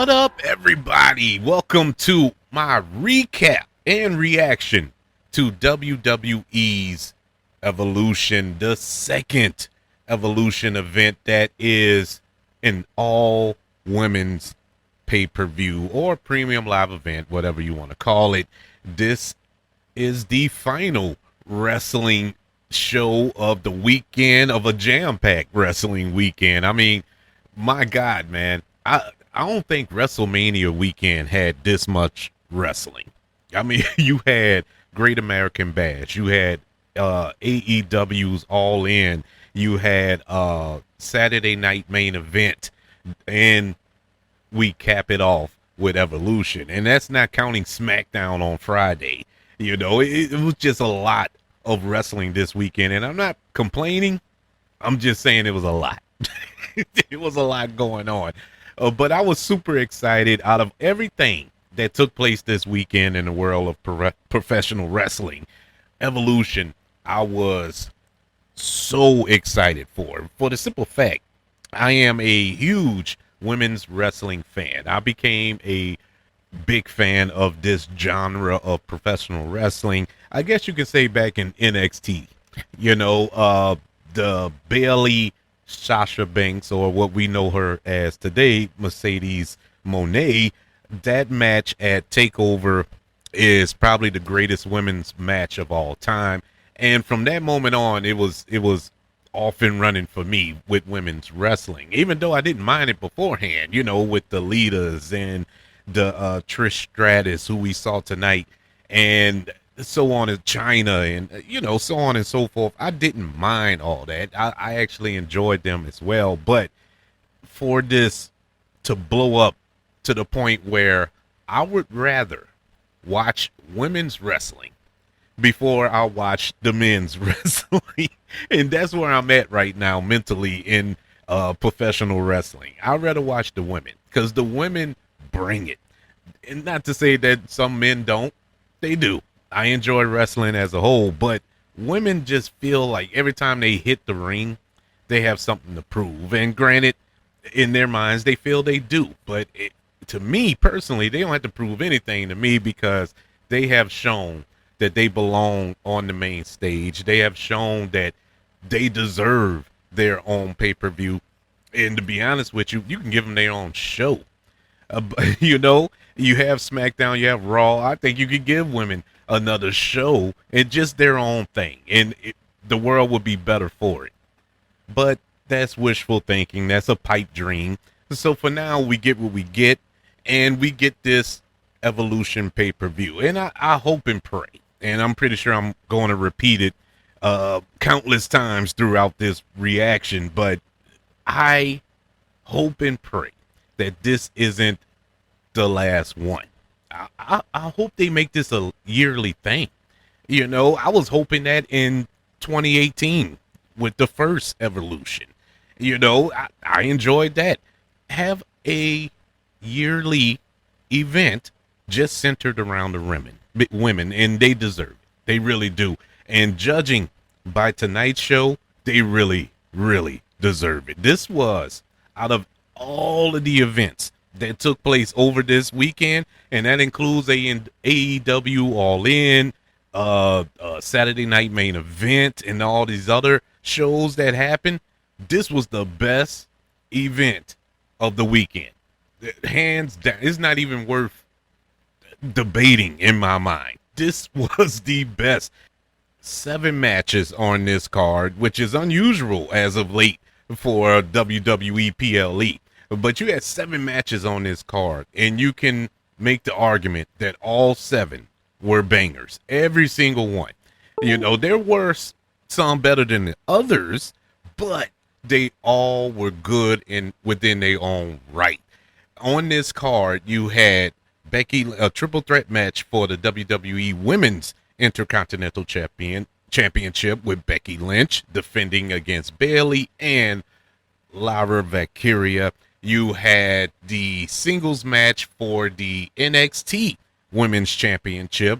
What up, everybody? Welcome to my recap and reaction to WWE's Evolution, the second Evolution event that is an all women's pay-per-view or premium live event, whatever you want to call it. This is the final wrestling show of the weekend, of a jam-packed wrestling weekend. I mean, my God, man. I don't think WrestleMania weekend had this much wrestling. I mean, you had Great American Bash, you had AEW's All In, you had Saturday Night Main Event, and we cap it off with Evolution. And that's not counting SmackDown on Friday. You know, it was just a lot of wrestling this weekend, and I'm not complaining. I'm just saying it was a lot. It was a lot going on. But I was super excited out of everything that took place this weekend in the world of professional wrestling. Evolution, I was so excited for the simple fact I am a huge women's wrestling fan. I became a big fan of this genre of professional wrestling. I guess you could say back in NXT, the Bailey Sasha Banks, or what we know her as today, Mercedes Moné. That match at TakeOver is probably the greatest women's match of all time. And from that moment on, it was off and running for me with women's wrestling, even though I didn't mind it beforehand, with the Litas and the Trish Stratus, who we saw tonight, and so on in China, and so on and so forth. I didn't mind all that. I actually enjoyed them as well. But for this to blow up to the point where I would rather watch women's wrestling before I watch the men's wrestling, and that's where I'm at right now mentally in professional wrestling. I'd rather watch the women because the women bring it. And not to say that some men don't, they do. I enjoy wrestling as a whole, but women just feel like every time they hit the ring, they have something to prove. And granted, in their minds, they feel they do. But to me personally, they don't have to prove anything to me because they have shown that they belong on the main stage. They have shown that they deserve their own pay-per-view. And to be honest with you, you can give them their own show. You have SmackDown, you have Raw. I think you could give women another show and just their own thing, and the world would be better for it. But that's wishful thinking. That's a pipe dream. So for now, we get what we get, and we get this Evolution pay-per-view. And I hope and pray, and I'm pretty sure I'm going to repeat it countless times throughout this reaction, but I hope and pray that this isn't the last one. I hope they make this a yearly thing. I was hoping that in 2018 with the first Evolution. I enjoyed that. Have a yearly event just centered around the women, and they deserve it. They really do. And judging by tonight's show, they really, really deserve it. This was, out of all of the events that took place over this weekend, and that includes AEW All In, Saturday Night Main Event, and all these other shows that happened, this was the best event of the weekend. Hands down. It's not even worth debating in my mind. This was the best. 7 matches on this card, which is unusual as of late for WWE PLE. But you had 7 matches on this card, and you can make the argument that all 7 were bangers. Every single one. There were some better than the others, but they all were good and within their own right. On this card, you had a triple threat match for the WWE Women's Intercontinental Championship with Becky Lynch defending against Bayley and Lyra Valkyria. You had the singles match for the NXT Women's Championship,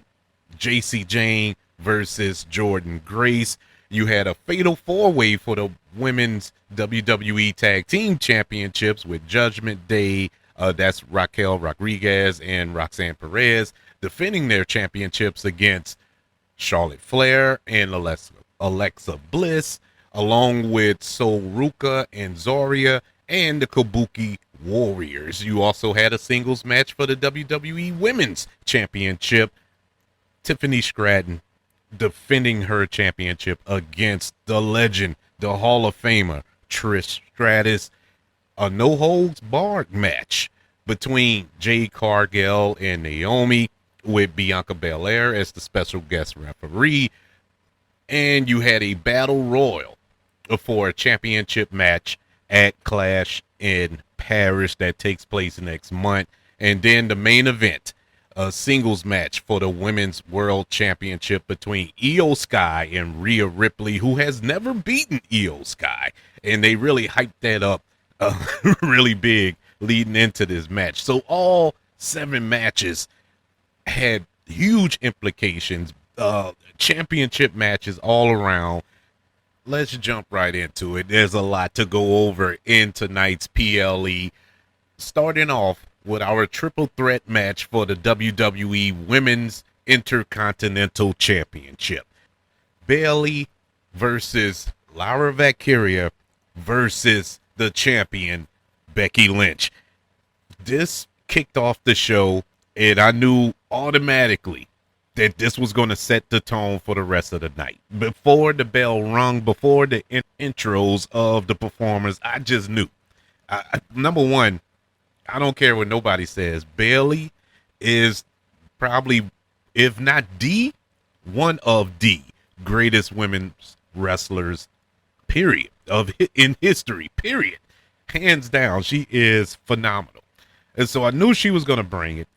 JC Jane versus Jordan Grace. You had a fatal 4-way for the Women's WWE Tag Team Championships with Judgment Day, That's Raquel Rodriguez and Roxanne Perez defending their championships against Charlotte Flair and Alexa Bliss, along with Sol Ruka and Zoria and the Kabuki Warriors. You also had a singles match for the WWE Women's Championship. Tiffany Stratton defending her championship against the legend, the Hall of Famer, Trish Stratus. A no-holds-barred match between Jade Cargill and Naomi, with Bianca Belair as the special guest referee. And you had a battle royal for a championship match at Clash in Paris that takes place next month. And then the main event, a singles match for the Women's World Championship between Io Sky and Rhea Ripley, who has never beaten Io Sky. And they really hyped that up really big leading into this match. So all 7 matches had huge implications, championship matches all around. Let's jump right into it. There's a lot to go over in tonight's PLE, starting off with our triple threat match for the WWE Women's Intercontinental Championship. Bayley versus Laura Valkyria versus the champion Becky Lynch. This kicked off the show, and I knew automatically that this was going to set the tone for the rest of the night. Before the bell rung, before the intros of the performers, I just knew. Number one, I don't care what nobody says. Bayley is probably, if not one of the greatest women's wrestlers, period, in history, period. Hands down, she is phenomenal. And so I knew she was going to bring it.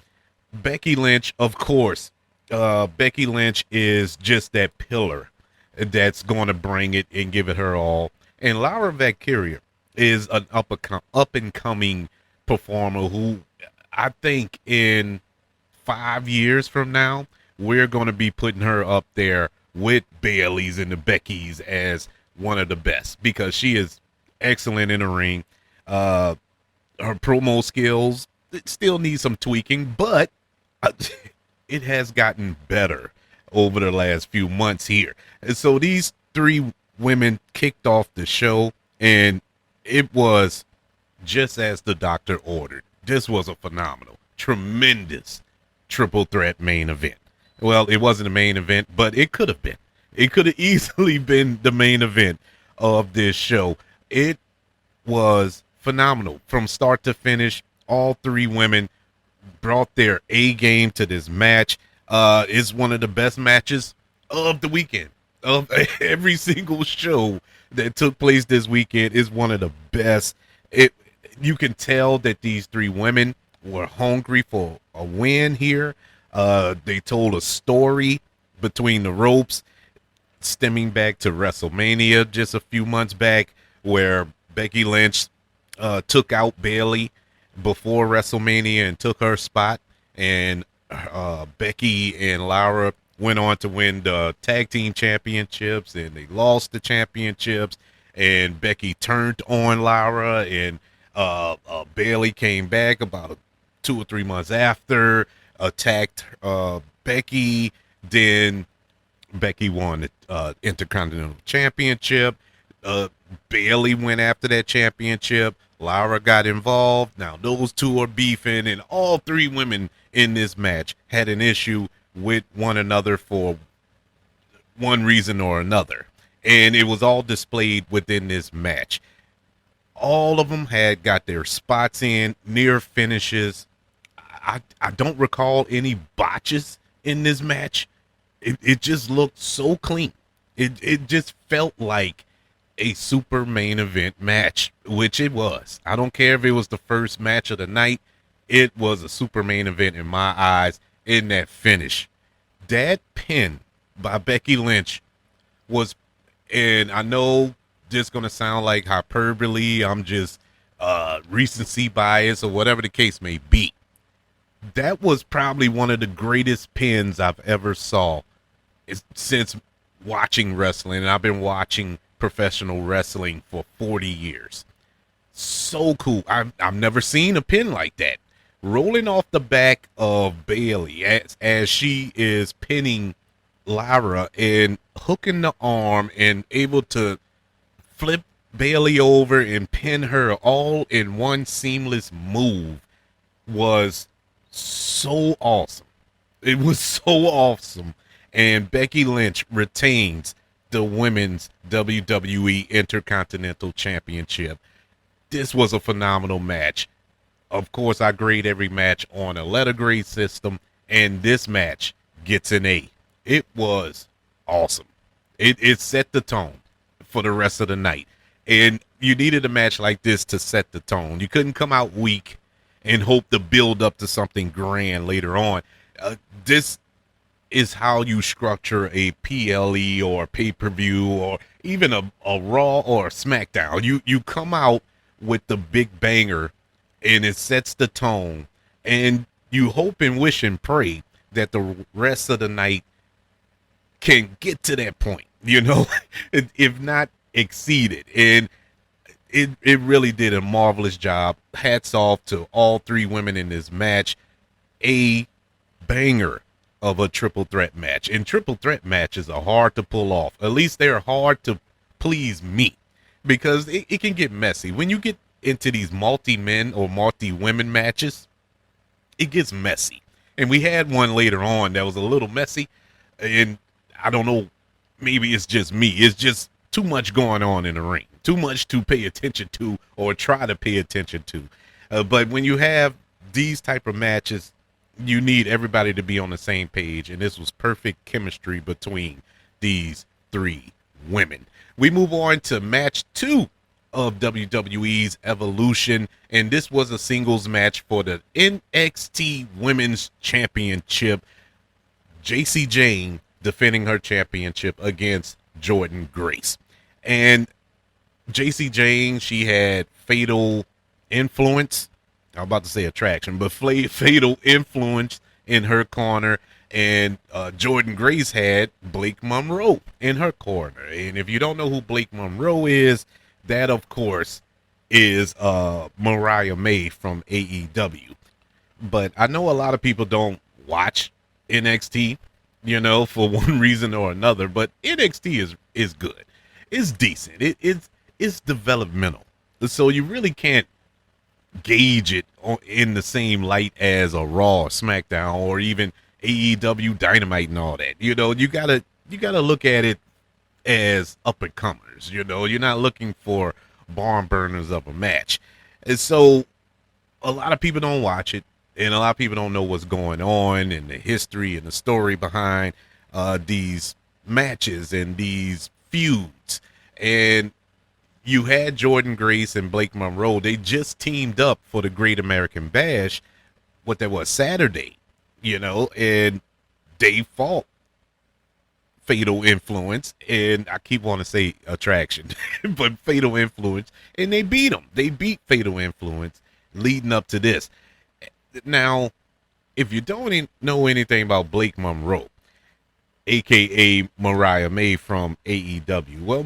Becky Lynch, of course. Becky Lynch is just that pillar that's going to bring it and give it her all. And Laura Valkyria is an up-and-coming performer who I think in 5 years from now, we're going to be putting her up there with Bayley's and the Becky's as one of the best, because she is excellent in the ring. Her promo skills, it still needs some tweaking, but it has gotten better over the last few months here. And so these 3 women kicked off the show, and it was just as the doctor ordered. This was a phenomenal, tremendous triple threat main event. Well, it wasn't a main event, but it could have been. It could have easily been the main event of this show. It was phenomenal from start to finish. All 3 women brought their A game to this match. It's one of the best matches of the weekend. Of every single show that took place this weekend is one of the best. You can tell that these 3 women were hungry for a win here. They told a story between the ropes, stemming back to WrestleMania just a few months back, where Becky Lynch took out Bayley before WrestleMania and took her spot, and Becky and Laura went on to win the tag team championships, and they lost the championships, and Becky turned on Laura, and Bayley came back about 2 or 3 months after, attacked Becky. Then Becky won the Intercontinental Championship. Bayley went after that championship. Laura got involved. Now those 2 are beefing, and all 3 women in this match had an issue with one another for one reason or another. And it was all displayed within this match. All of them had got their spots in, near finishes. I don't recall any botches in this match. It just looked so clean. It just felt like a super main event match, which it was. I don't care if it was the first match of the night. It was a super main event in my eyes. In that finish, that pin by Becky Lynch was, and I know this is going to sound like hyperbole, I'm just recency bias or whatever the case may be. That was probably one of the greatest pins I've ever saw since watching wrestling, and I've been watching professional wrestling for 40 years. So cool. I've never seen a pin like that. Rolling off the back of Bailey as she is pinning Lyra and hooking the arm and able to flip Bailey over and pin her all in one seamless move was so awesome. It was so awesome. And Becky Lynch retains the women's WWE Intercontinental Championship. This was a phenomenal match. Of course, I grade every match on a letter grade system, and this match gets an A. It was awesome. It set the tone for the rest of the night. And you needed a match like this to set the tone. You couldn't come out weak and hope to build up to something grand later on. This is how you structure a PLE or pay-per-view or even a Raw or a SmackDown. You come out with the big banger and it sets the tone, and you hope and wish and pray that the rest of the night can get to that point, if not exceed it. And it really did a marvelous job. Hats off to all three women in this match. A banger of a triple threat match. And triple threat matches are hard to pull off. At least they're hard to please me, because it can get messy. When you get into these multi-men or multi-women matches, it gets messy. And we had one later on that was a little messy. And I don't know, maybe it's just me. It's just too much going on in the ring. Too much to pay attention to or try to pay attention to. But when you have these type of matches, you need everybody to be on the same page. And this was perfect chemistry between these three women. We move on to match 2 of WWE's Evolution, and this was a singles match for the NXT Women's Championship. JC Jane defending her championship against Jordan Grace. And JC Jane, she had fatal influence. I'm about to say attraction, but fatal influence in her corner. And Jordan Grace had Blake Monroe in her corner. And if you don't know who Blake Monroe is, that, of course, is Mariah May from AEW. But I know a lot of people don't watch NXT, for one reason or another. But NXT is good. It's decent. It's developmental. So you really can't gauge it in the same light as a Raw, SmackDown, or even AEW Dynamite and all that. You gotta look at it as up and comers. You're not looking for barn burners of a match. And so a lot of people don't watch it, and a lot of people don't know what's going on and the history and the story behind these matches and these feuds. And you had Jordan Grace and Blake Monroe. They just teamed up for the Great American Bash. What that was, Saturday, and they fought Fatal Influence, and I keep wanting to say Attraction, but Fatal Influence, and they beat them. They beat Fatal Influence leading up to this. Now, if you don't know anything about Blake Monroe, aka Mariah May from AEW, well,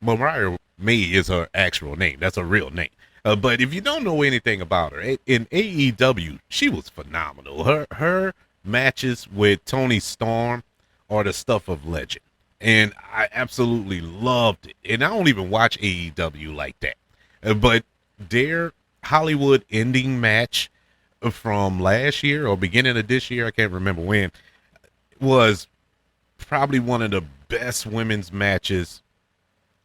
Mariah May is her actual name. That's her real name. But if you don't know anything about her, in AEW, she was phenomenal. Her matches with Tony Storm are the stuff of legend. And I absolutely loved it. And I don't even watch AEW like that. But their Hollywood ending match from last year or beginning of this year, I can't remember when, was probably one of the best women's matches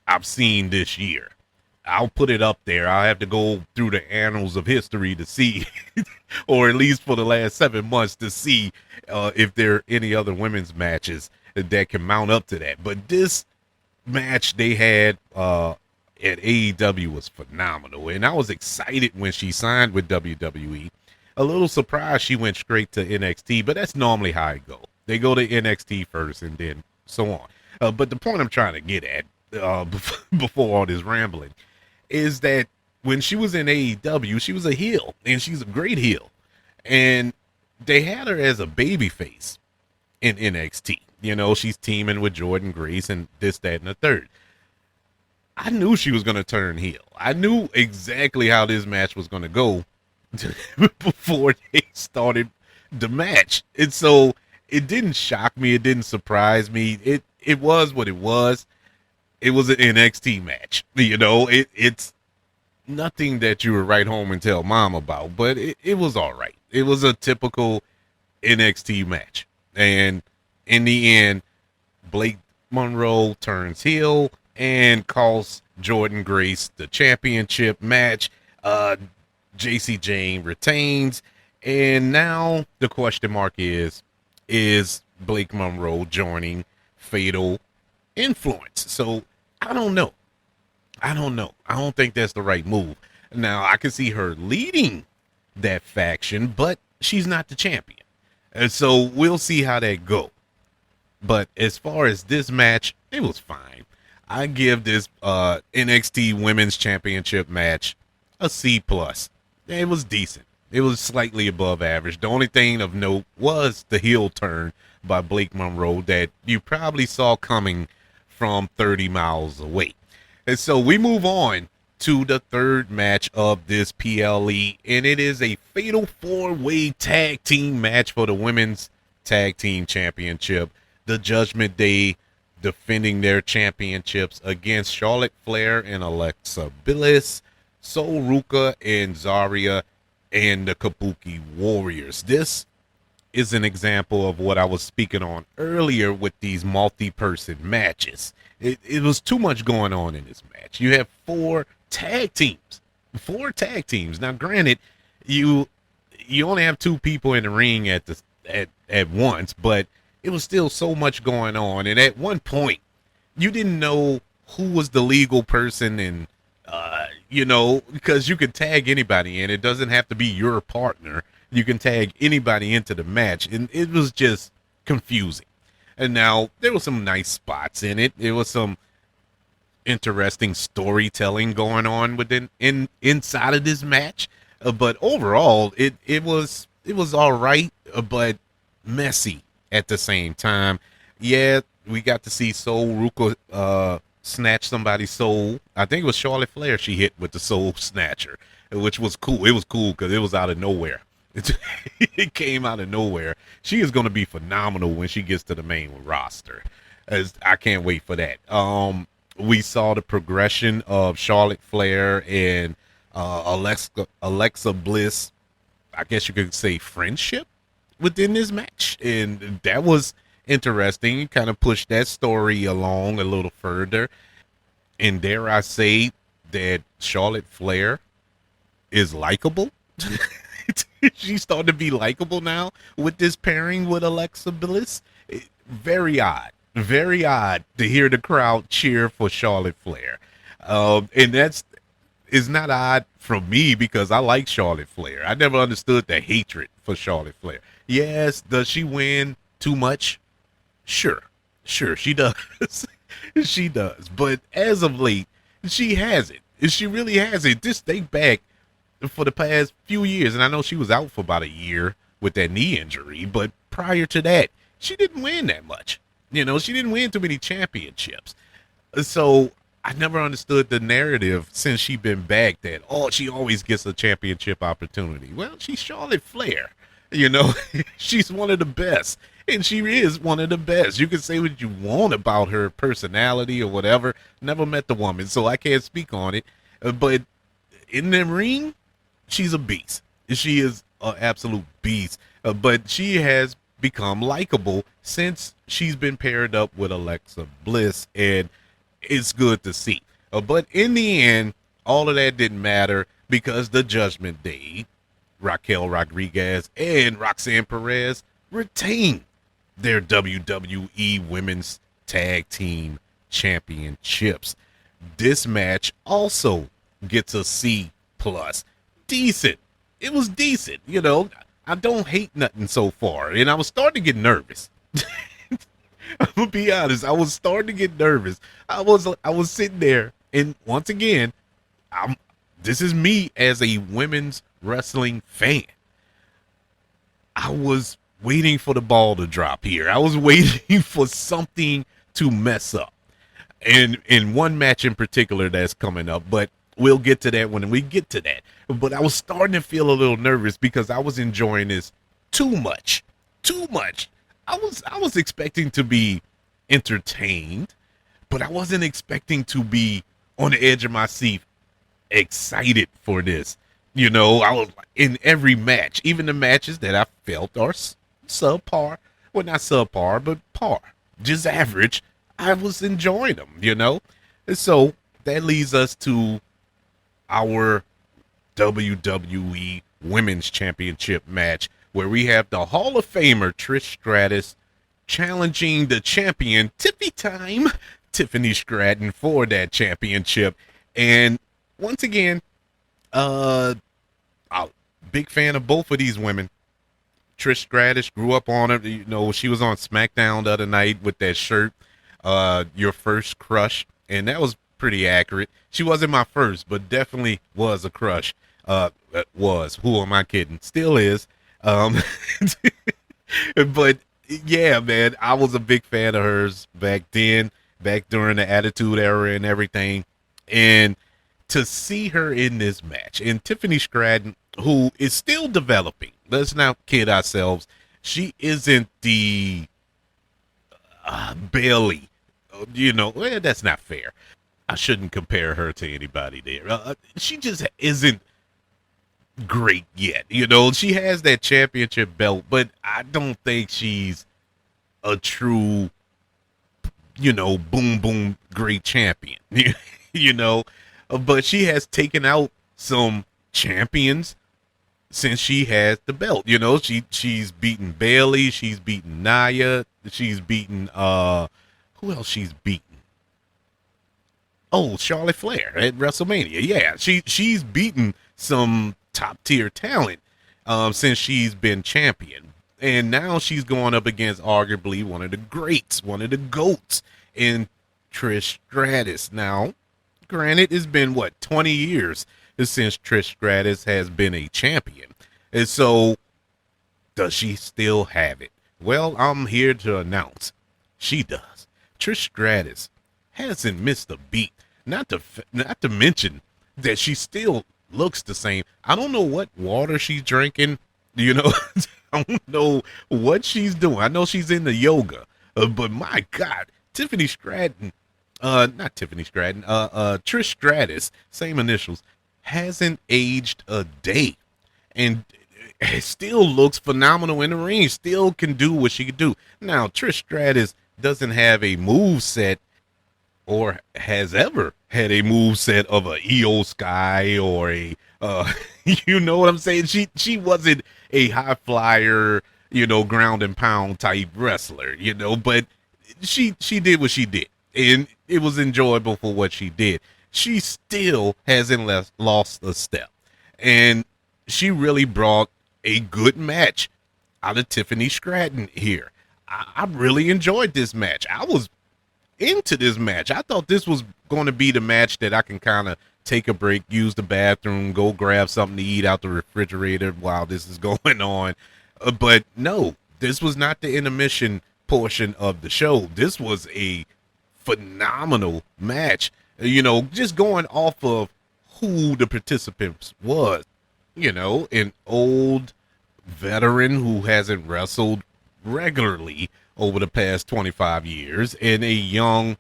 I've seen this year. I'll put it up there. I'll have to go through the annals of history to see, or at least for the last 7 months to see if there are any other women's matches that can mount up to that. But this match they had at AEW was phenomenal. And I was excited when she signed with WWE. A little surprised she went straight to NXT, but that's normally how it goes. They go to NXT first and then so on. But the point I'm trying to get at before all this rambling is that when she was in AEW, she was a heel, and she's a great heel. And they had her as a babyface in NXT. She's teaming with Jordan Grace and this, that, and the third. I knew she was going to turn heel. I knew exactly how this match was going to go before they started the match. And so it didn't shock me. It didn't surprise me. It was what it was. It was an NXT match. It's nothing that you would write home and tell mom about, but it was all right. It was a typical NXT match. And in the end, Blake Monroe turns heel and costs Jordan Grace the championship match. JC Jane retains. And now the question mark is Blake Monroe joining Fatal Influence? So I don't know. I don't think that's the right move. Now, I can see her leading that faction, but she's not the champion. And so we'll see how that goes. But as far as this match, it was fine. I give this NXT Women's Championship match a C plus. It was decent. It was slightly above average. The only thing of note was the heel turn by Blake Monroe that you probably saw coming from 30 miles away. And so we move on to the third match of this PLE, and it is a fatal four-way tag team match for the Women's Tag Team Championship. The Judgment Day defending their championships against Charlotte Flair and Alexa Bliss, Sol Ruka and Zarya, and the Kabuki Warriors. This is an example of what I was speaking on earlier with these multi-person matches. It was too much going on in this match. You have four tag teams. Now, granted, you only have two people in the ring at once, but it was still so much going on. And at one point, you didn't know who was the legal person, and because you could tag anybody in. It doesn't have to be your partner. You can tag anybody into the match, and it was just confusing. And now there were some nice spots in it. There was some interesting storytelling going on inside of this match. But overall, it was all right, but messy at the same time. Yeah, we got to see Sol Ruka snatch somebody's soul. I think it was Charlotte Flair she hit with the soul snatcher, which was cool. It was cool because it was out of nowhere. It came out of nowhere. She is going to be phenomenal when she gets to the main roster. I can't wait for that. We saw the progression of Charlotte Flair and Alexa Bliss. I guess you could say friendship within this match, and that was interesting. Kind of pushed that story along a little further. And dare I say that Charlotte Flair is likable? She's starting to be likable now with this pairing with Alexa Bliss. Very odd to hear the crowd cheer for Charlotte Flair. And is not odd from me because I like Charlotte Flair. I never understood the hatred for Charlotte Flair. Yes, does she win too much? Sure, she does. She does. But as of late, she hasn't. She really hasn't. Just think back for the past few years, and I know she was out for about a year with that knee injury, but prior to that, she didn't win that much. She didn't win too many championships. So I never understood the narrative since she's been back that, she always gets a championship opportunity. Well, she's Charlotte Flair. She's one of the best, and she is one of the best. You can say what you want about her personality or whatever. Never met the woman, so I can't speak on it. But in the ring, she's a beast. She is an absolute beast. But she has become likable since she's been paired up with Alexa Bliss, and it's good to see. But in the end, all of that didn't matter because the Judgment Day, Raquel Rodriguez and Roxanne Perez, retained their WWE Women's Tag Team Championships. This match also gets a C plus. Decent. It was decent. I don't hate nothing so far, and I was starting to get nervous. I'm gonna be honest. I was starting to get nervous. I was sitting there, and once again, this is me as a women's wrestling fan. I was waiting for the ball to drop here. I was waiting for something to mess up. and in one match in particular that's coming up, but we'll get to that when we get to that. But I was starting to feel a little nervous because I was enjoying this too much. Too much. I was expecting to be entertained, but I wasn't expecting to be on the edge of my seat excited for this. I was in every match, even the matches that I felt are subpar. Well, not subpar, but par, just average. I was enjoying them. And so that leads us to our WWE Women's Championship match, where we have the Hall of Famer Trish Stratus challenging the champion Tiffany Stratton for that championship. And once again, I'm a big fan of both of these women. Trish Stratus grew up on her. She was on SmackDown the other night with that shirt, Your First Crush, and that was pretty accurate. She wasn't my first, but definitely was a crush. Was. Who am I kidding? Still is. But yeah, man, I was a big fan of hers back then, back during the Attitude Era and everything. And to see her in this match, and Tiffany Stratton, who is still developing, let's not kid ourselves, she isn't the Bailey. That's not fair. I shouldn't compare her to anybody there. She just isn't great yet. She has that championship belt, but I don't think she's a true, boom, boom, great champion. But she has taken out some champions since she has the belt. She's beaten Bailey, she's beaten Nia, she's beaten who else she's beaten? Oh, Charlotte Flair at WrestleMania. Yeah, she's beaten some top tier talent since she's been champion. And now she's going up against arguably one of the greats, one of the GOATs in Trish Stratus. Now, granted, it's been 20 years since Trish Stratus has been a champion. And so, does she still have it? Well, I'm here to announce she does. Trish Stratus hasn't missed a beat. Not to mention that she still looks the same. I don't know what water she's drinking. I don't know what she's doing. I know she's into yoga, but my God, Tiffany Stratton, not Tiffany Stratton, Trish Stratus, same initials, hasn't aged a day, and it still looks phenomenal in the ring. Still can do what she can do. Now, Trish Stratus doesn't have a move set, or has ever had a move set of a Io Sky or a you know what I'm saying? She wasn't a high flyer, ground and pound type wrestler, but she did what she did, and it was enjoyable for what she did. She still hasn't lost a step, and she really brought a good match out of Tiffany Stratton here. I really enjoyed this match. I was into this match. I thought this was going to be the match that I can kind of take a break, use the bathroom, go grab something to eat out the refrigerator while this is going on. But no, this was not the intermission portion of the show. This was a phenomenal match. Just going off of who the participants was. An old veteran who hasn't wrestled regularly over the past 25 years, and a young,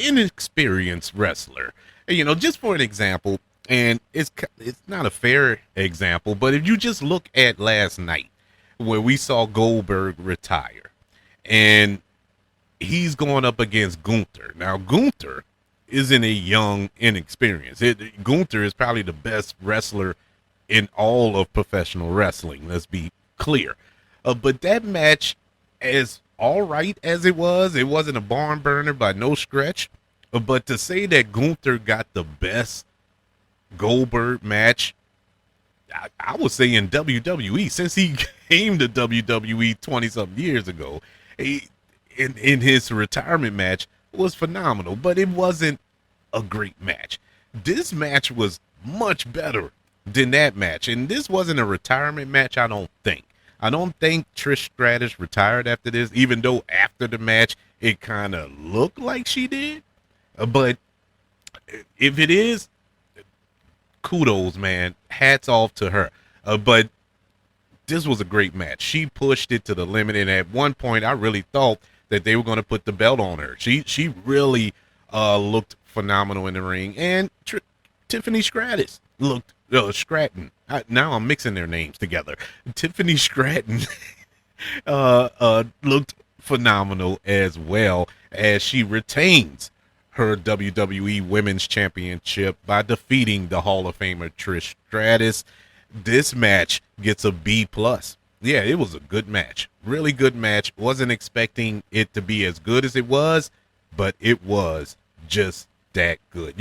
inexperienced wrestler. Just for an example, and it's not a fair example, but if you just look at last night, where we saw Goldberg retire, and he's going up against Gunther. Now, Gunther isn't a young, inexperienced. Gunther is probably the best wrestler in all of professional wrestling. Let's be clear. But that match, as all right as it wasn't a barn burner by no stretch. But to say that Gunther got the best Goldberg match, I would say in WWE, since he came to WWE 20-something years ago, in his retirement match, was phenomenal. But it wasn't a great match. This match was much better than that match. And this wasn't a retirement match, I don't think. I don't think Trish Stratus retired after this, even though after the match, it kind of looked like she did. But if it is, kudos, man. Hats off to her. But this was a great match. She pushed it to the limit, and at one point, I really thought that they were going to put the belt on her. She really looked phenomenal in the ring, and Tiffany Stratton looked now I'm mixing their names together. Tiffany Stratton looked phenomenal as well, as she retains her WWE Women's Championship by defeating the Hall of Famer Trish Stratus. This match gets a B plus. Yeah, it was a good match. Really good match. Wasn't expecting it to be as good as it was, but it was just that good.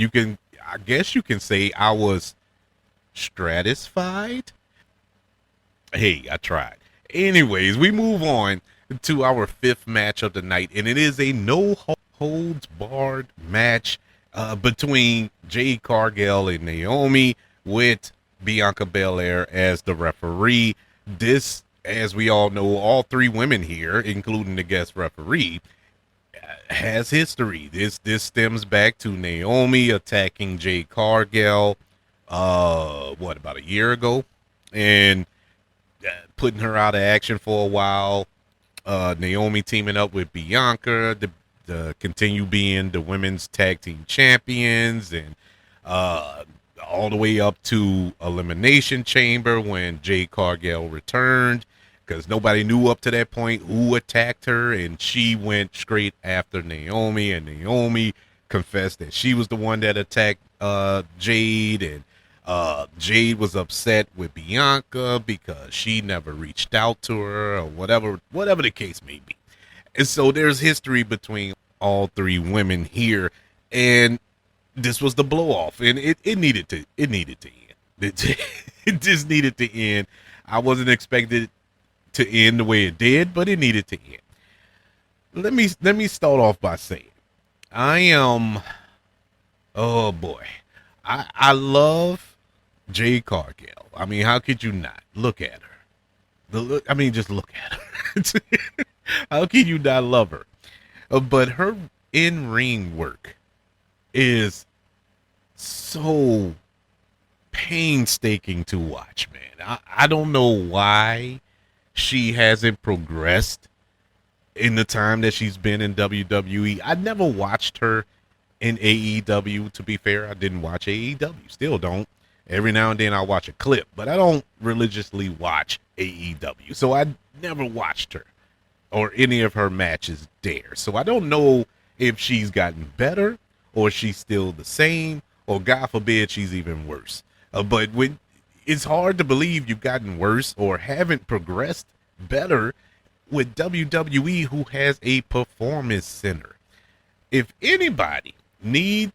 I guess you can say I was stratified. Hey, I tried. Anyways, we move on to our fifth match of the night, and it is a no holds barred match between Jade Cargill and Naomi, with Bianca Belair as the referee. This, as we all know, all three women here, including the guest referee, has history. This stems back to Naomi attacking Jade Cargill, about a year ago, and putting her out of action for a while. Naomi teaming up with Bianca to continue being the women's tag team champions, and all the way up to Elimination Chamber when Jade Cargill returned, because nobody knew up to that point who attacked her, and she went straight after Naomi, and Naomi confessed that she was the one that attacked Jade, and Jade was upset with Bianca because she never reached out to her, or whatever the case may be. And so there's history between all three women here, and this was the blow off, and it needed to end. It just needed to end. I wasn't expected to end the way it did, but it needed to end. Let me start off by saying oh boy, I love Jade Cargill. I mean, how could you not? Look at her. Just look at her. How can you not love her? But her in-ring work is so painstaking to watch, man. I don't know why she hasn't progressed in the time that she's been in WWE. I never watched her in AEW, to be fair. I didn't watch AEW, still don't. Every now and then I'll watch a clip, but I don't religiously watch AEW. So I never watched her or any of her matches there. So I don't know if she's gotten better, or she's still the same, or God forbid she's even worse. But when it's hard to believe you've gotten worse or haven't progressed better with WWE, who has a performance center. If anybody needed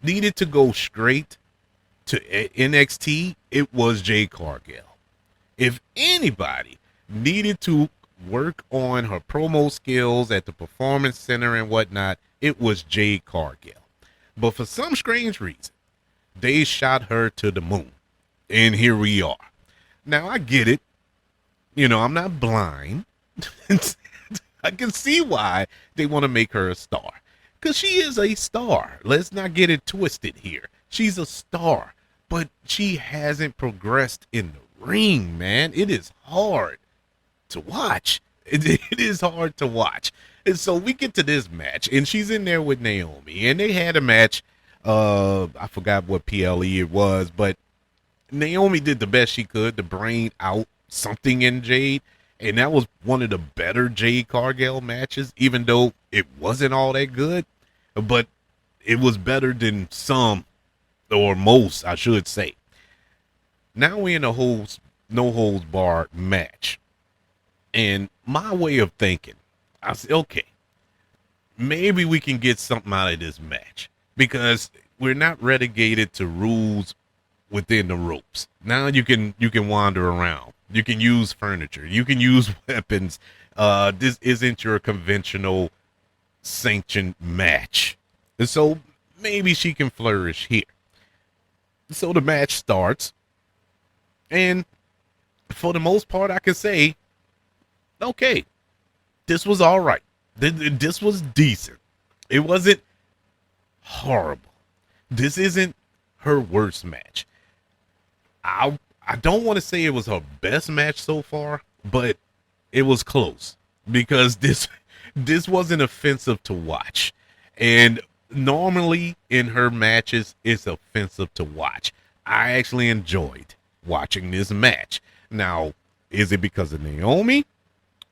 to go straight to NXT, it was Jade Cargill. If anybody needed to work on her promo skills at the performance center and whatnot, it was Jade Cargill. But for some strange reason, they shot her to the moon, and here we are. Now, I get it. I'm not blind. I can see why they want to make her a star, because she is a star. Let's not get it twisted here. She's a star, but she hasn't progressed in the ring, man. It is hard to watch. It is hard to watch. And so we get to this match, and she's in there with Naomi, and they had a match. I forgot what PLE it was, but Naomi did the best she could to bring out something in Jade, and that was one of the better Jade Cargill matches, even though it wasn't all that good, but it was better than some, or most, I should say. Now we're in a no holds barred match, and my way of thinking, I said, okay, maybe we can get something out of this match, because we're not relegated to rules within the ropes. Now you can wander around. You can use furniture. You can use weapons. This isn't your conventional sanctioned match. And so maybe she can flourish here. So the match starts, and for the most part, I can say, okay, this was all right. This was decent. It wasn't horrible. This isn't her worst match. I don't want to say it was her best match so far, but it was close because this wasn't offensive to watch. And normally in her matches it's offensive to watch. I actually enjoyed watching this match. Now, is it because of Naomi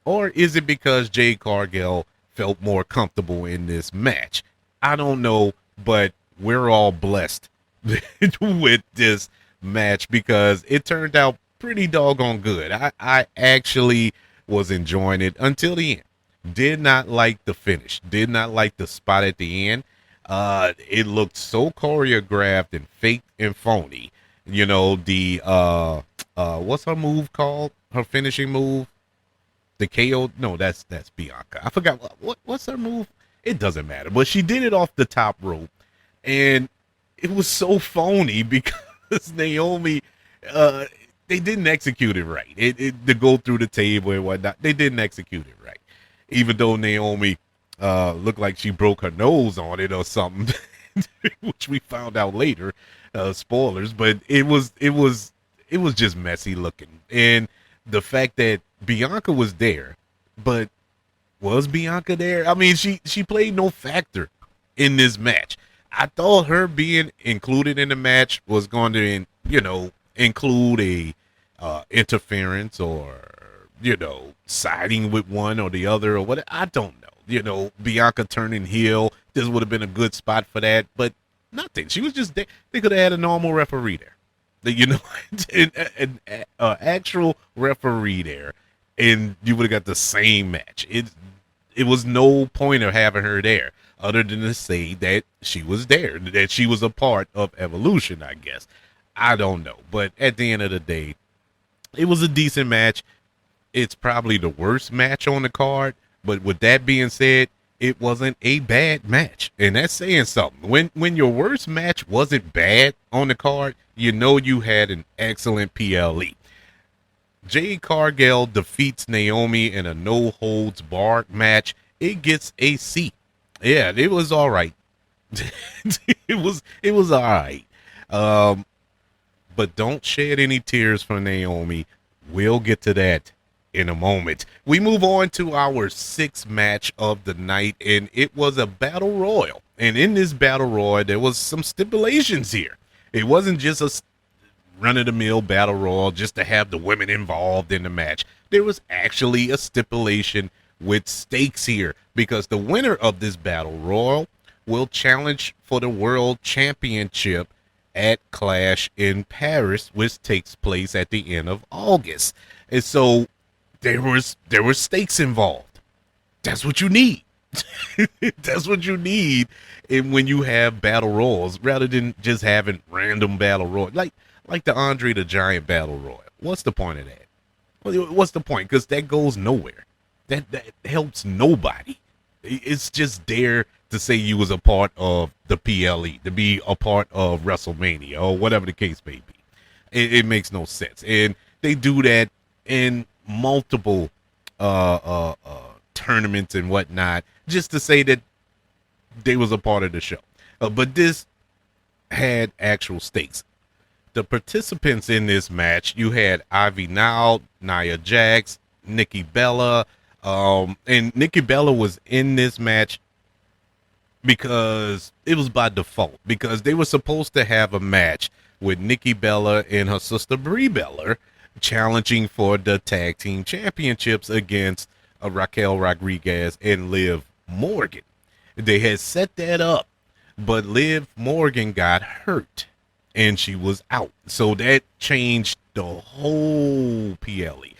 or is it because Jade Cargill felt more comfortable in this match? I don't know, but we're all blessed with this match because it turned out pretty doggone good. I actually was enjoying it until the end. Did not like the finish. Did not like the spot at the end. It looked so choreographed and fake and phony. You know, the what's her move called? Her finishing move? The KO? No, that's Bianca. I forgot what's her move? It doesn't matter. But she did it off the top rope, and it was so phony because Naomi, they didn't execute it right. It to go through the table and whatnot. They didn't execute it right. Even though Naomi looked like she broke her nose on it or something, which we found out later. Spoilers, but it was just messy looking, and the fact that Bianca was there, but was Bianca there? I mean, she played no factor in this match. I thought her being included in the match was going to, include a interference or, siding with one or the other or what. I don't know. Bianca turning heel. This would have been a good spot for that, but nothing. She was just there. They could have had a normal referee there. An actual referee there, and you would have got the same match. It was no point of having her there other than to say that she was there, that she was a part of Evolution, I guess. I don't know. But at the end of the day, it was a decent match. It's probably the worst match on the card. But with that being said, it wasn't a bad match. And that's saying something. When your worst match wasn't bad on the card, you had an excellent PLE. Jade Cargill defeats Naomi in a no-holds-barred match. It gets a C. Yeah, it was all right. it was all right. But don't shed any tears for Naomi. We'll get to that in a moment. We move on to our sixth match of the night, and it was a battle royal. And in this battle royal, there was some stipulations here. It wasn't just a run-of-the-mill battle royal just to have the women involved in the match. There was actually a stipulation with stakes here because the winner of this battle royal will challenge for the world championship at Clash in Paris, which takes place at the end of August. And so there were stakes involved. That's what you need. That's what you need when you have battle royals rather than just having random battle royals like the Andre the Giant battle royal. What's the point of that? What's the point? Because that goes nowhere. That helps nobody. It's just there to say you was a part of the PLE, to be a part of WrestleMania or whatever the case may be. It makes no sense, and they do that in multiple tournaments and whatnot, just to say that they was a part of the show. But this had actual stakes. The participants in this match, you had Ivy Nile, Nia Jax, Nikki Bella, and Nikki Bella was in this match because it was by default, because they were supposed to have a match with Nikki Bella and her sister Brie Bella challenging for the tag team championships against Raquel Rodriguez and Liv Morgan. They had set that up, but Liv Morgan got hurt and she was out. So that changed the whole PLE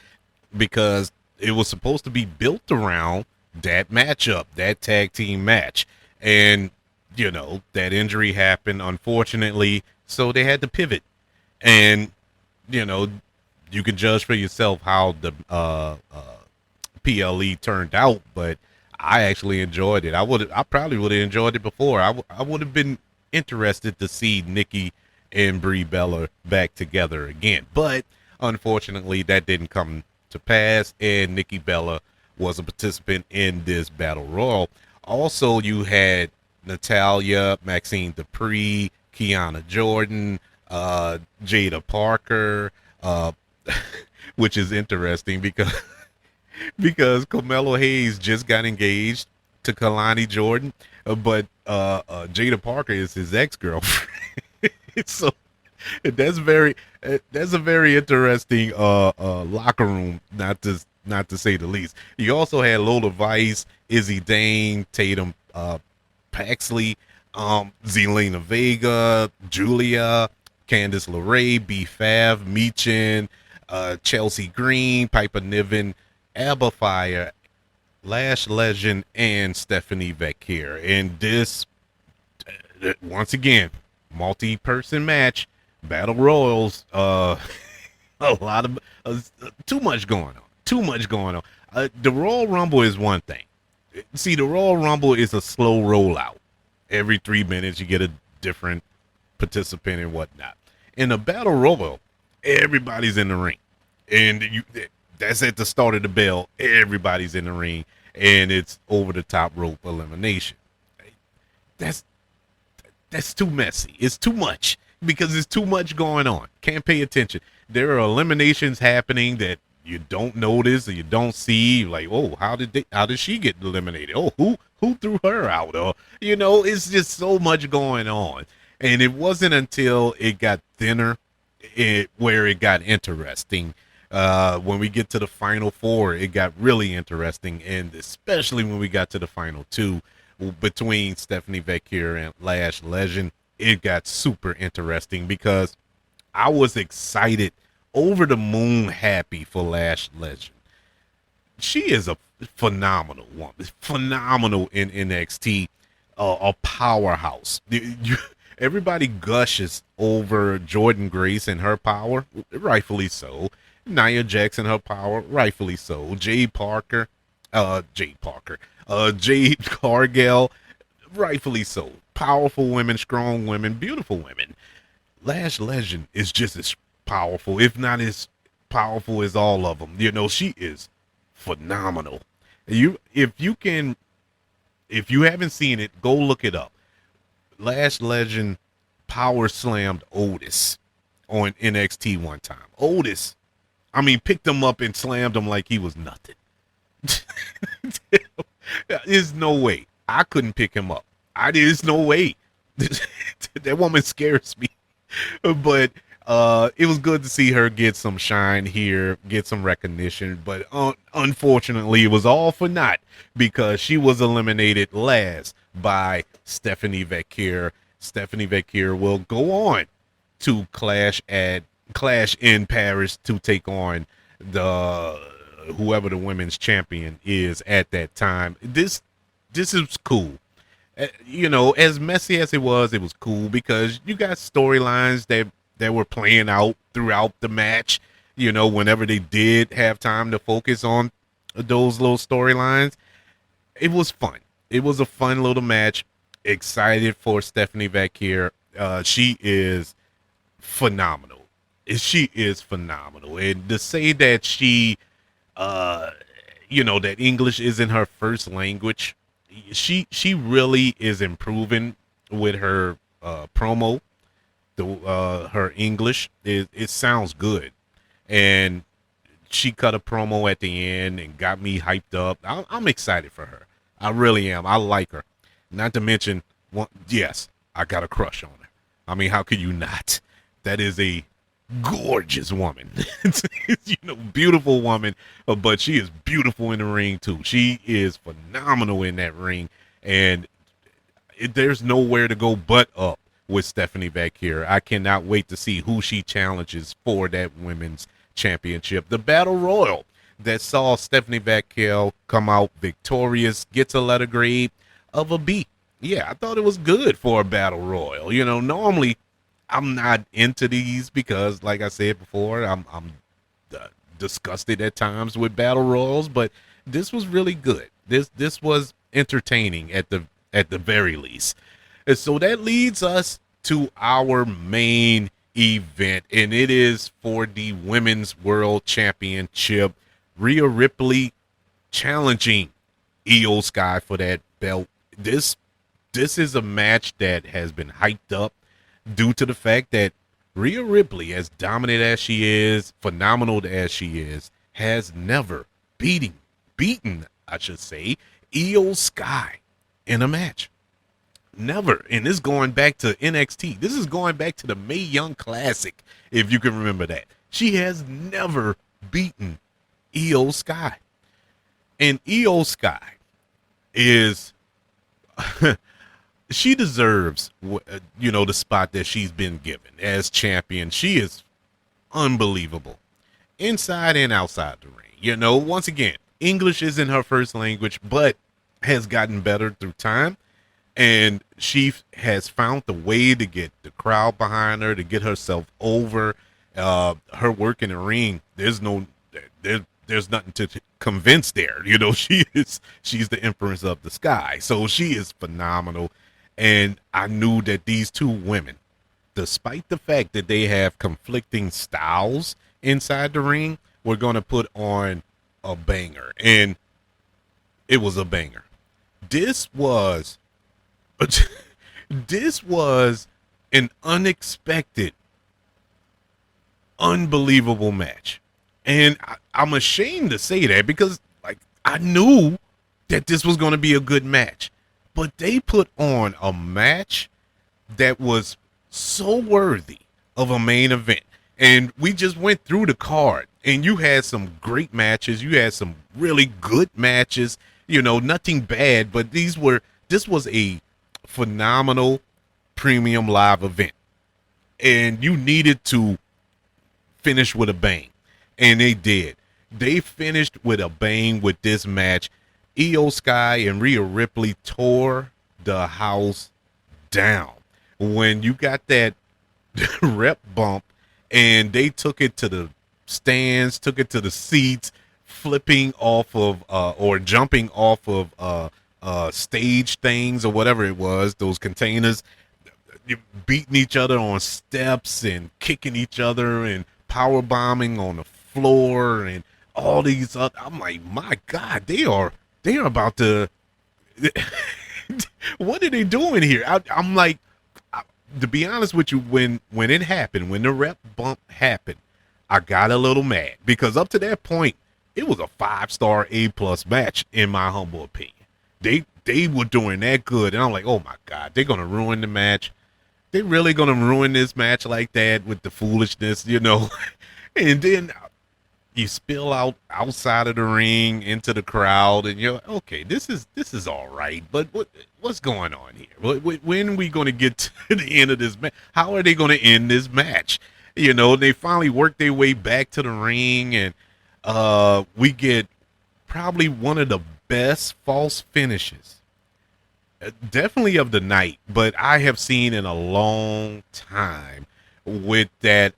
because it was supposed to be built around that matchup, that tag team match. And, that injury happened, unfortunately, so they had to pivot. And, you can judge for yourself how the PLE turned out, but I actually enjoyed it. I probably would have enjoyed it before. I would have been interested to see Nikki and Brie Bella back together again. But, unfortunately, that didn't come to pass, and Nikki Bella was a participant in this battle royal. Also, you had Natalia, Maxine Dupree, Kiana Jordan, Jada Parker, uh, which is interesting because Carmelo Hayes just got engaged to Kalani Jordan, but Jada Parker is his ex girlfriend. So that's a very interesting locker room, not to say the least. You also had Lola Vice, Izzy Dane, Tatum Paxley, Zelina Vega, Julia, Candice LeRae, B Fav, Meechin, Chelsea Green, Piper Niven, Abba Fire, Lash Legend, and Stephanie Vecchia. And this, once again, multi-person match, battle royals. A lot of too much going on. Too much going on. The Royal Rumble is one thing. See, the Royal Rumble is a slow rollout. Every 3 minutes, you get a different participant and whatnot. In a battle royal, everybody's in the ring, and that's at the start of the bell. Everybody's in the ring, and it's over the top rope elimination. That's that's too messy. It's too much because there's too much going on. Can't pay attention. There are eliminations happening that you don't notice or you don't see. Like, oh, how did she get eliminated? Oh, who threw her out? Or it's just so much going on. And it wasn't until it got thinner where it got interesting. When we get to the final four, it got really interesting, and especially when we got to the final two between Stephanie Vecchia and Lash Legend, it got super interesting because I was excited, over the moon happy for Lash Legend. She is a phenomenal woman, phenomenal in NXT, a powerhouse. Everybody gushes over Jordan Grace and her power, rightfully so. Nia Jax and her power, rightfully so. Jade Cargill, rightfully so. Powerful women, strong women, beautiful women. Lash Legend is just as powerful, if not as powerful as all of them. She is phenomenal. If you haven't seen it, go look it up. Lash Legend power slammed Otis on NXT one time. Otis, picked him up and slammed him like he was nothing. There's no way. I couldn't pick him up. There's no way. That woman scares me. But it was good to see her get some shine here, get some recognition. But unfortunately, it was all for naught because she was eliminated last by Stephanie Vecchia. Stephanie Vecchia will go on to clash in Paris to take on whoever the women's champion is at that time. This is cool. As messy as it was cool because you got storylines that were playing out throughout the match. Whenever they did have time to focus on those little storylines, it was fun. It was a fun little match. Excited for Stephanie Vecchia. She is phenomenal. She is phenomenal. And to say that she, that English isn't her first language, she really is improving with her promo. Her English, it sounds good. And she cut a promo at the end and got me hyped up. I'm excited for her. I really am. I like her. Not to mention, yes, I got a crush on her. How could you not? That is a gorgeous woman. Beautiful woman, but she is beautiful in the ring too. She is phenomenal in that ring, and there's nowhere to go but up with Stephanie Vecchia. I cannot wait to see who she challenges for that women's championship. The Battle Royal that saw Stephanie Vecchia come out victorious gets a letter grade of a B. Yeah, I thought it was good for a Battle Royal. Normally I'm not into these because, like I said before, I'm disgusted at times with battle royals, but this was really good. This was entertaining at the very least. And so that leads us to our main event, and it is for the Women's World Championship. Rhea Ripley challenging Io Sky for that belt. This This is a match that has been hyped up due to the fact that Rhea Ripley, as dominant as she is, phenomenal as she is, has never beaten, I should say, Io Sky in a match. Never. And this is going back to NXT. This is going back to the Mae Young Classic, if you can remember that. She has never beaten Io Sky. And Io Sky is she deserves the spot that she's been given as champion. She is unbelievable inside and outside the ring. Once again, English isn't her first language, but has gotten better through time, and she has found the way to get the crowd behind her, to get herself over. Her work in the ring, there's nothing to convince there. She's the empress of the sky. So she is phenomenal. And I knew that these two women, despite the fact that they have conflicting styles inside the ring, were going to put on a banger. And it was a banger. This was an unexpected, unbelievable match. And I'm ashamed to say that because I knew that this was going to be a good match. But they put on a match that was so worthy of a main event. And we just went through the card, and you had some great matches. You had some really good matches, nothing bad, but this was a phenomenal premium live event. And you needed to finish with a bang. And they did. They finished with a bang with this match. Io Sky and Rhea Ripley tore the house down. When you got that rep bump and they took it to the stands, took it to the seats, flipping off of or jumping off of stage things or whatever it was, those containers, beating each other on steps and kicking each other and power bombing on the floor and all these other, I'm like, my God, they are about to what are they doing here? I'm like, to be honest with you, when it happened, when the rep bump happened, I got a little mad because up to that point, it was a 5-star A+ match in my humble opinion. They were doing that good, and I'm like, oh my God, they're gonna ruin the match. They're really gonna ruin this match like that with the foolishness, and then you spill out outside of the ring into the crowd, and you're okay. This is all right, but what's going on here? When are we going to get to the end of this match? How are they going to end this match? They finally work their way back to the ring, and we get probably one of the best false finishes, definitely of the night, but I have seen in a long time with that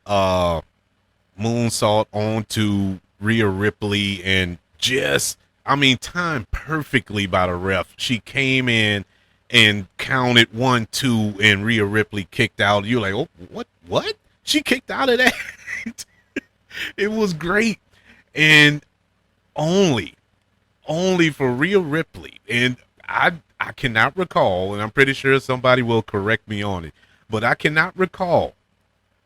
moonsault onto Rhea Ripley, and timed perfectly by the ref. She came in and counted 1, 2, and Rhea Ripley kicked out. You're like, oh, what? She kicked out of that? It was great. And only for Rhea Ripley. And I cannot recall, and I'm pretty sure somebody will correct me on it, but I cannot recall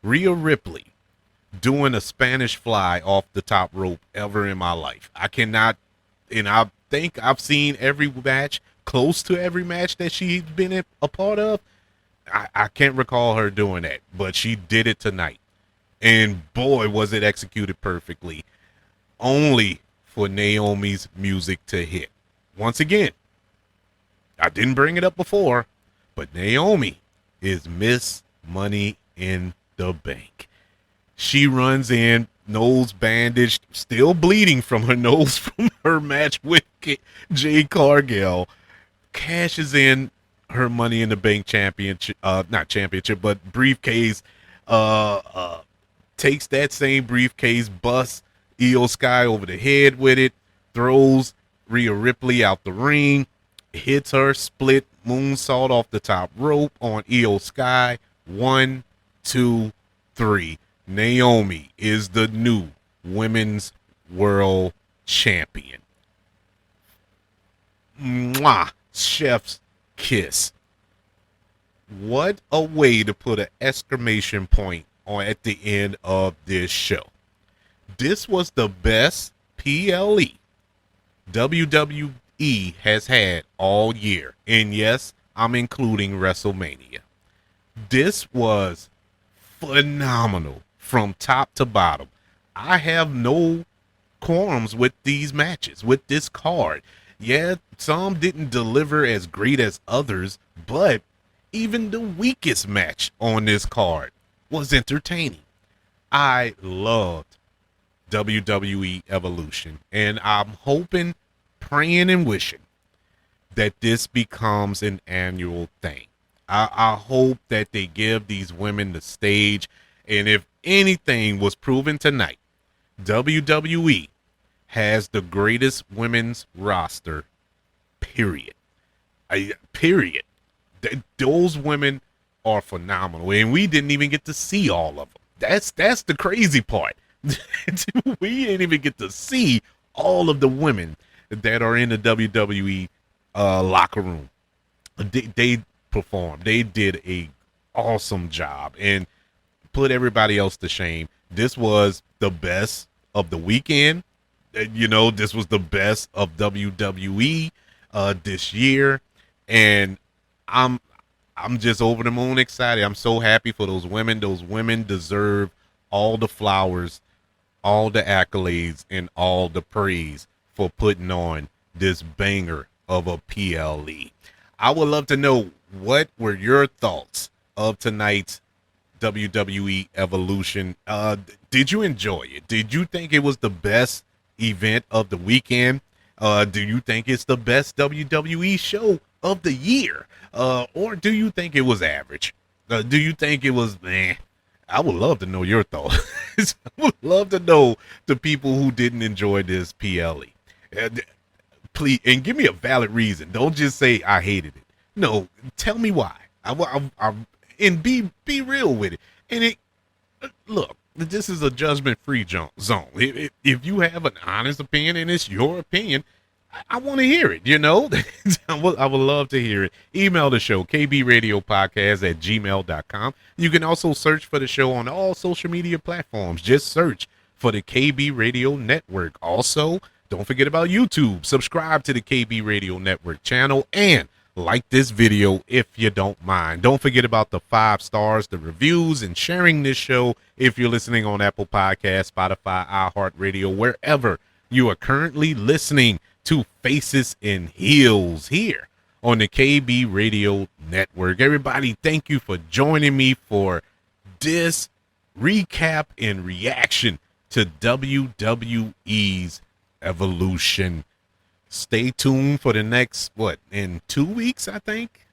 Rhea Ripley doing a Spanish fly off the top rope ever in my life. I cannot, and I think I've seen every match, close to every match that she's been a part of. I can't recall her doing that, but she did it tonight. And boy, was it executed perfectly. Only for Naomi's music to hit. Once again, I didn't bring it up before, but Naomi is Miss Money in the Bank. She runs in, nose bandaged, still bleeding from her nose from her match with Jade Cargill, cashes in her Money in the Bank championship, not championship, but briefcase, takes that same briefcase, busts Io Sky over the head with it, throws Rhea Ripley out the ring, hits her split moonsault off the top rope on Io Sky. 1, 2, 3. Naomi is the new Women's World Champion. Mwah! Chef's kiss. what a way to put an exclamation point on at the end of this show. This was the best PLE WWE has had all year. And yes, I'm including WrestleMania. This was phenomenal from top to bottom. I have no qualms with these matches, with this card. Yeah, some didn't deliver as great as others, but even the weakest match on this card was entertaining. I loved WWE Evolution, and I'm hoping, praying, and wishing that this becomes an annual thing. I hope that they give these women the stage, and if anything was proven tonight, WWE has the greatest women's roster, period. Period. Those women are phenomenal, and we didn't even get to see all of them. That's the crazy part. We didn't even get to see all of the women that are in the WWE locker room. They performed. They did a awesome job and put everybody else to shame. This was the best of the weekend. This was the best of WWE this year, and I'm just over the moon excited. I'm so happy for those women. Those women deserve all the flowers, all the accolades, and all the praise for putting on this banger of a PLE. I would love to know, what were your thoughts of tonight's WWE Evolution? Did you enjoy it? Did you think it was the best event of the weekend? Do you think it's the best WWE show of the year? Or do you think it was average? Do you think it was meh? I would love to know your thoughts. I would love to know the people who didn't enjoy this PLE. Please, and give me a valid reason. Don't just say I hated it. No, tell me why. And be real with it. And look, this is a judgment-free zone. If you have an honest opinion and it's your opinion, I want to hear it, I would love to hear it. Email the show, kbradiopodcast@gmail.com. You can also search for the show on all social media platforms. Just search for the KB Radio Network. Also, don't forget about YouTube. Subscribe to the KB Radio Network channel and like this video if you don't mind. Don't forget about the 5 stars, the reviews, and sharing this show if you're listening on Apple Podcasts, Spotify, iHeartRadio, wherever you are currently listening to Faces and Heels here on the KB Radio Network. Everybody, thank you for joining me for this recap and reaction to WWE's Evolution. Stay tuned for the next, in 2 weeks, I think?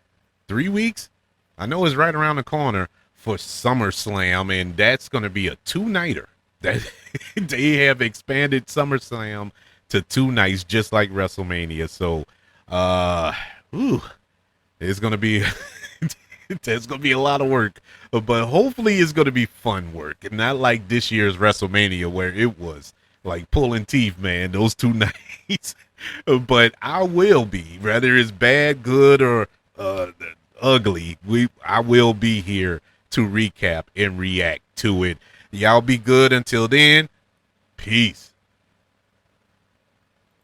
3 weeks? I know it's right around the corner for SummerSlam, and that's going to be a 2-nighter. That they have expanded SummerSlam to 2 nights, just like WrestleMania. So, it's going to be, there's going to be a lot of work, but hopefully it's going to be fun work, and not like this year's WrestleMania where it was like pulling teeth, man, those 2 nights. But I will be, whether it's bad, good, or ugly, I will be here to recap and react to it. Y'all be good until then. Peace.